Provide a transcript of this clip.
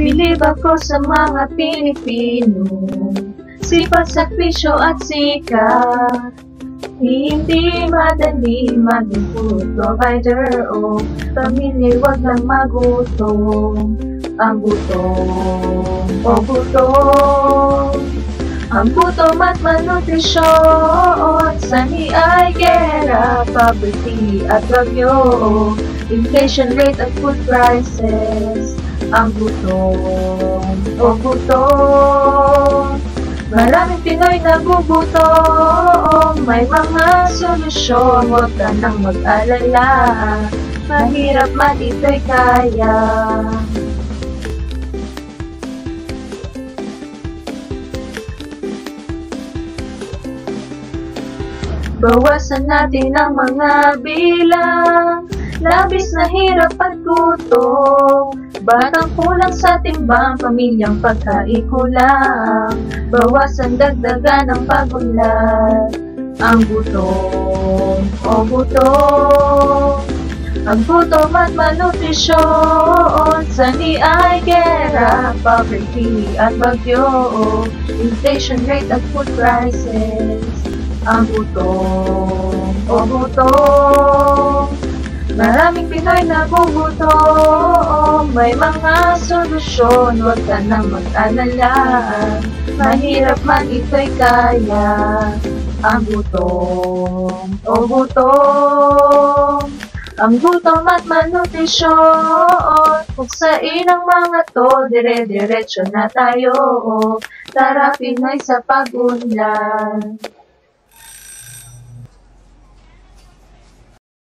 Bilib ako sa mga Pilipino, sipag, sakrisyo at sikat. Hindi madali maging food provider o pamilya, wag lang magutom. Ang gutom at malnutrisyon, sanhi ay gera, poverty at bagyo, inflation rate at food prices. Ang gutom, maraming Pinoy nagugutom. May mga solusyon, huwag ka nang mag-alala. Mahirap man ito'y kaya. Bawasan natin ang mga bilang, labis na hirap at gutom. Batang kulang sa timbang, pamilyang pagkaikulang. Bawasan, dagdagan ang pagunlad. Ang gutom, ang gutom at malnutrisyon, sanhi ay gera, poverty at bagyo, inflation rate at food prices. Ang gutom, maraming Pinoy nagugutom. May mga solusyon, huwag ka nang mag-alala. Mahirap man ito'y kaya. Ang gutom, ang gutom at malnutrisyon. Puksain ang mga to, dire-diretso na tayo. Tara Pinoy sa pag-unlad.